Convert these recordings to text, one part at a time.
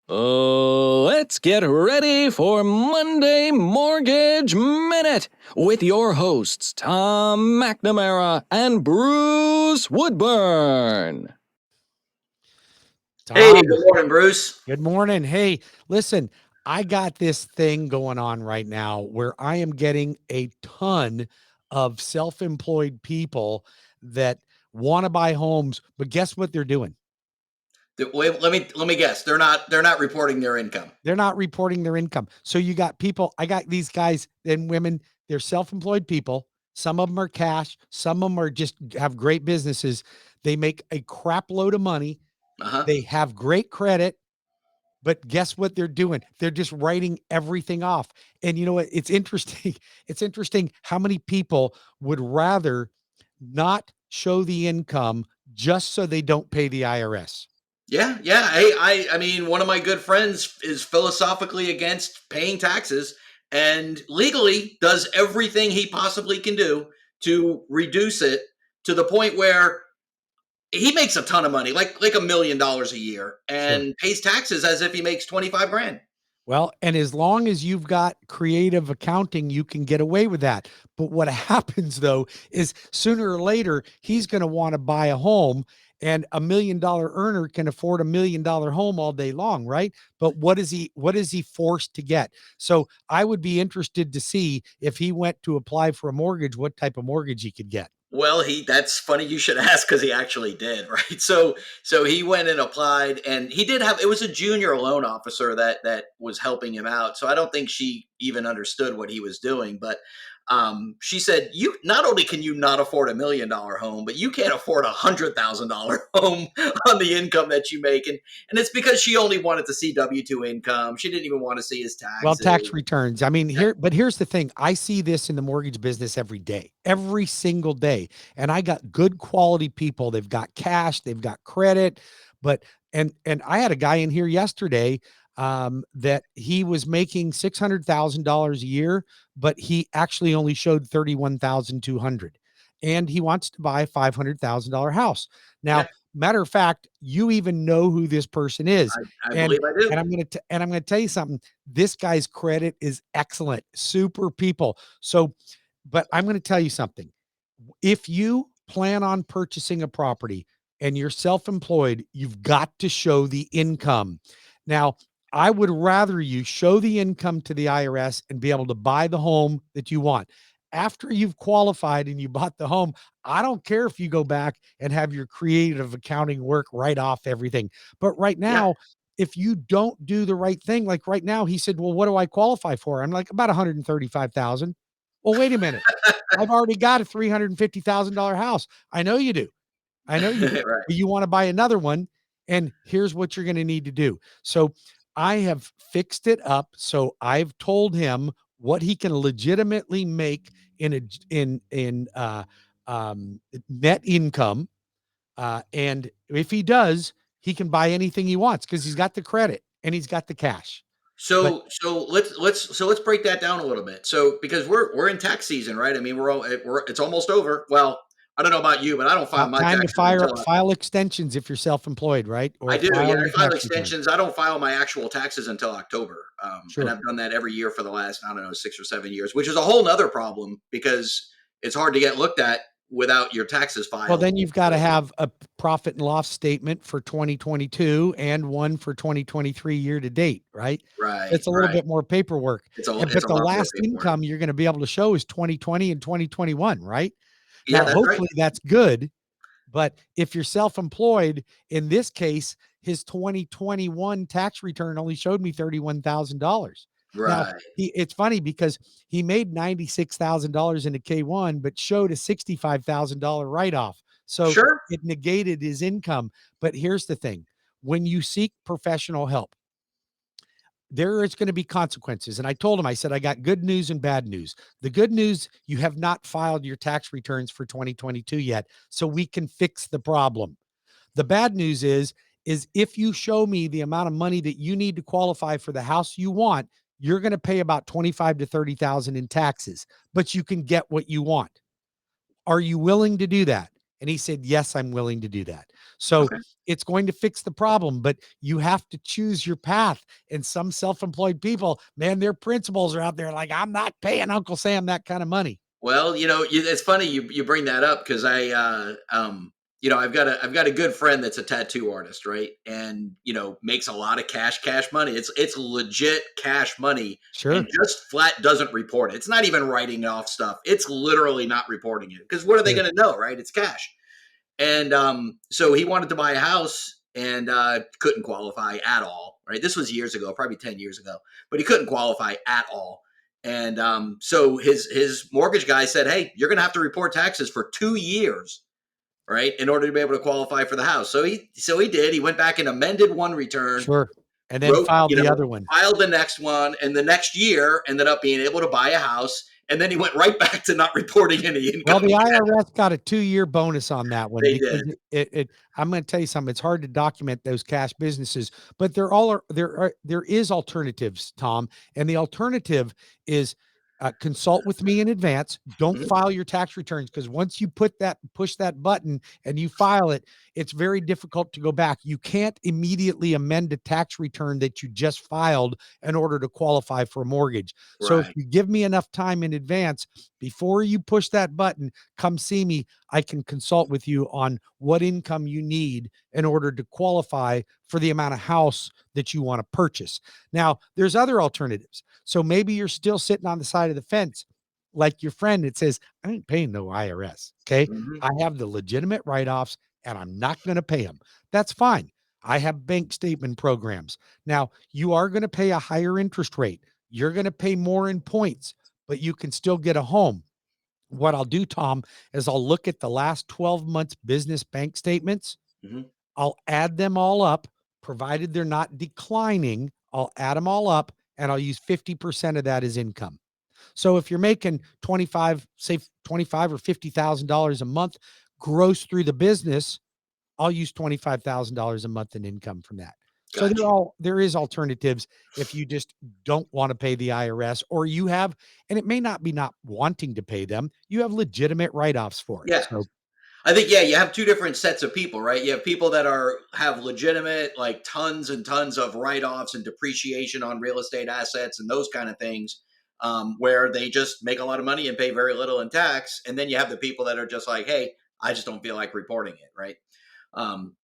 Let's get ready for Monday Mortgage Minute with your hosts, Tom McNamara and Bruce Woodburn. Hey, Tom, good morning, Bruce. good morning. Hey, listen, I got this thing going on right now where I am getting a ton of self-employed people that want to buy homes, but guess what they're doing? Wait, let me guess. They're not reporting their income. They're not reporting their income. So you got people, I got these guys and women, they're self-employed people. Some of them are cash, some of them are just have great businesses. They make a crap load of money. Uh-huh. They have great credit. But guess what they're doing? They're just writing everything off. And you know what? It's interesting. It's interesting how many people would rather not show the income just so they don't pay the IRS. Yeah, yeah. Hey, I mean, one of my good friends is philosophically against paying taxes and legally does everything he possibly can do to reduce it to the point where he makes a ton of money, like $1 million a year, Sure. and pays taxes as if he makes 25 grand. Well, and as long as you've got creative accounting, you can get away with that. But what happens though is sooner or later, he's going to want to buy a home, and $1 million earner can afford $1 million home all day long, right? But what is he forced to get? So I would be interested to see if he went to apply for a mortgage, what type of mortgage he could get. Well, that's funny you should ask because he actually did, right? So he went and applied, and he did have, it was a junior loan officer that was helping him out. So I don't think she even understood what he was doing, but she said, you not only can you not afford $1 million home, but you can't afford $100,000 home on the income that you make, and it's because she only wanted to see W-2 income. She didn't even want to see his Well, taxes. tax returns. I mean, but here's the thing. I see this in the mortgage business every day, every single day. And I got good quality people. They've got cash, they've got credit, but and I had a guy in here yesterday that he was making $600,000 a year, but he actually only showed 31,200. And he wants to buy a $500,000 house. Now, Yeah, matter of fact, you even know who this person is. I And believe I do. I'm going to tell you something. This guy's credit is excellent. Super people. So, but I'm going to tell you something. If you plan on purchasing a property and you're self-employed, you've got to show the income. Now, I would rather you show the income to the IRS and be able to buy the home that you want. After you've qualified and you bought the home, I don't care if you go back and have your creative accounting work right off everything. But right Yeah. now, if you don't do the right thing, like right now, he said, well, what do I qualify for? I'm like, about 135,000. Well, wait a minute. I've already got a $350,000 house. I know you do. I know you do. Right. But you want to buy another one. And here's what you're going to need to do. So I have fixed it up. So I've told him what he can legitimately make in net income. And if he does, he can buy anything he wants because he's got the credit and he's got the cash. But So let's break that down a little bit. So because we're in tax season, right? I mean, it's almost over. Well, I don't know about you, but I don't file about my time to taxes until file extensions if you're self-employed, right? I Or do. Yeah, file I your file tax return. extensions. I don't file my actual taxes until October, and Sure. I've done that every year for the last, I don't know, 6 or 7 years, which is a whole nother problem because it's hard to get looked at without your taxes Well, filed. then you've got to have a profit and loss statement for 2022 and one for 2023 year to date, right? Right, It's a little right. bit more paperwork. It's But a the lot more last paperwork. income you're going to be able to show is 2020 and 2021, right? Yeah, Now, that's right. hopefully that's good. But if you're self-employed, in this case, his 2021 tax return only showed me $31,000. Now, Right. it's funny because he made $96,000 in a K1, but showed a $65,000 write-off. So Sure. it negated his income. But here's the thing. When you seek professional help, there is going to be consequences. And I told him, I said, I got good news and bad news. The good news, you have not filed your tax returns for 2022 yet, so we can fix the problem. The bad news is if you show me the amount of money that you need to qualify for the house you want, you're going to pay about 25 to 30,000 in taxes, but you can get what you want. Are you willing to do that? And he said, yes, I'm willing to do that. So Okay. it's going to fix the problem, but you have to choose your path. And some self-employed people, man, their principals are out there like, I'm not paying Uncle Sam that kind of money. Well, it's funny you bring that up because I've got a good friend that's a tattoo artist, right? And makes a lot of cash money. It's legit cash money, and Sure. just flat doesn't report it. It's not even writing off stuff. It's literally not reporting it because what are they Sure. going to know, right? It's cash. And so he wanted to buy a house and couldn't qualify at all. Right, this was years ago, probably 10 years ago, but he couldn't qualify at all. And so his mortgage guy said, "Hey, you're going to have to report taxes for 2 years, right, in order to be able to qualify for the house." So he did. He went back and amended one return, Sure. And then wrote, filed the other one. filed the next one, and the next year ended up being able to buy a house. And then he went right back to not reporting any Well, income the again. IRS got a 2-year bonus on that one They because did. I'm going to tell you something. It's hard to document those cash businesses, but there is alternatives, Tom. And the alternative is consult with me in advance. Don't Mhm. file your tax returns because once you push that button and you file it, it's very difficult to go back. You can't immediately amend a tax return that you just filed in order to qualify for a mortgage. So if Right. you give me enough time in advance, before you push that button, come see me. I can consult with you on what income you need in order to qualify for the amount of house that you want to purchase. Now, there's other alternatives. So maybe you're still sitting on the side of the fence, like your friend that says, I ain't paying no IRS. Okay. Mhm. I have the legitimate write offs and I'm not going to pay them. That's fine. I have bank statement programs. Now, you are going to pay a higher interest rate. You're going to pay more in points, but you can still get a home. What I'll do, Tom, is I'll look at the last 12 months business bank statements. Mhm. I'll add them all up, provided they're not declining. I'll add them all up and I'll use 50% of that as income. So if you're making 25, say 25 or $50,000 a month gross through the business, I'll use $25,000 a month in income from that. So Gotcha. there is alternatives if you just don't want to pay the IRS or you have, and it may not be not wanting to pay them, you have legitimate write-offs for it. Yeah. So I think you have two different sets of people, right? You have people that have legitimate like tons and tons of write-offs and depreciation on real estate assets and those kind of things, where they just make a lot of money and pay very little in tax. And then you have the people that are just like, hey, I just don't feel like reporting it, right?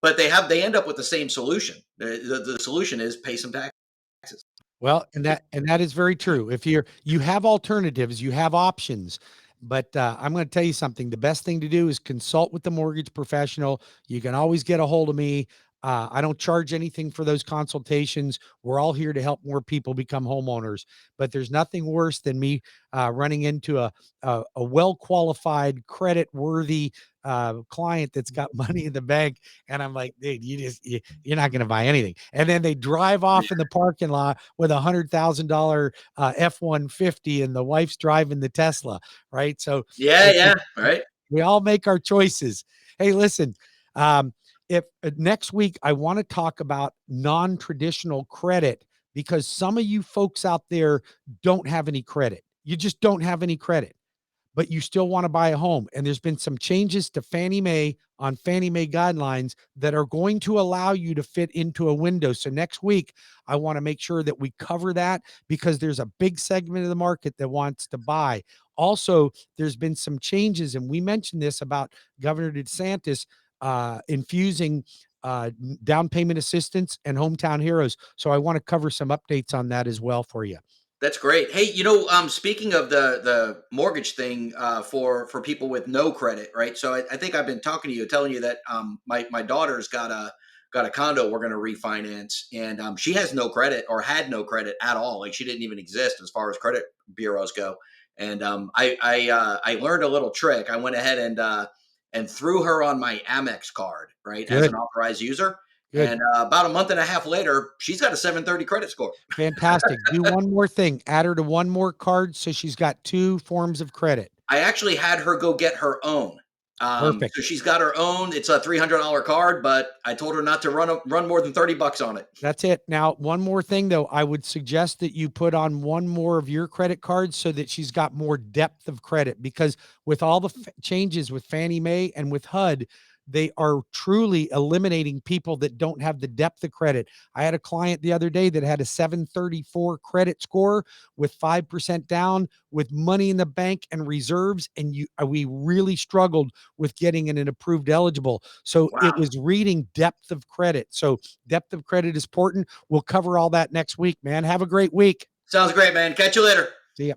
But they end up with the same solution. The solution is pay some taxes. well, and that is very true. If you have alternatives, you have options. But I'm going to tell you something. The best thing to do is consult with the mortgage professional. You can always get a hold of me. I don't charge anything for those consultations. We're all here to help more people become homeowners. But there's nothing worse than me running into a well qualified, credit worthy client that's got money in the bank, and I'm like, dude, you're not going to buy anything. And then they drive off in the parking lot with $100,000 F-150, and the wife's driving the Tesla, right? So Yeah, yeah, right. we all make our choices. Hey, listen, um, if next week I want to talk about non-traditional credit because some of you folks out there don't have any credit. You just don't have any credit, but you still want to buy a home. And there's been some changes to Fannie Mae on Fannie Mae guidelines that are going to allow you to fit into a window. So next week, I want to make sure that we cover that because there's a big segment of the market that wants to buy. Also, there's been some changes, and we mentioned this about Governor DeSantis infusing down payment assistance and hometown heroes. So I want to cover some updates on that as well for you. That's great. Hey, speaking of the mortgage thing, for people with no credit, right? So I think I've been talking to you, telling you that my daughter's got a condo we're going to refinance, and she has no credit or had no credit at all. Like she didn't even exist as far as credit bureaus go. And I learned a little trick. I went ahead and threw her on my Amex card, right, as an Good, authorized user. good. And about a month and a half later, she's got a 730 credit score. Fantastic. Do one more thing. Add her to one more card so she's got 2 forms of credit. I actually had her go get her own. Perfect. So she's got her own. It's a $300 card, but I told her not to run more than 30 bucks on it. That's it. Now, one more thing though, I would suggest that you put on one more of your credit cards so that she's got more depth of credit, because with all the changes with Fannie Mae and with HUD, they are truly eliminating people that don't have the depth of credit. I had a client the other day that had a 734 credit score with 5% down, with money in the bank and reserves, and we really struggled with getting an approved eligible. So it Wow. was reading depth of credit. So depth of credit is important. We'll cover all that next week, man. Have a great week. Sounds great, man. Catch you later. See ya.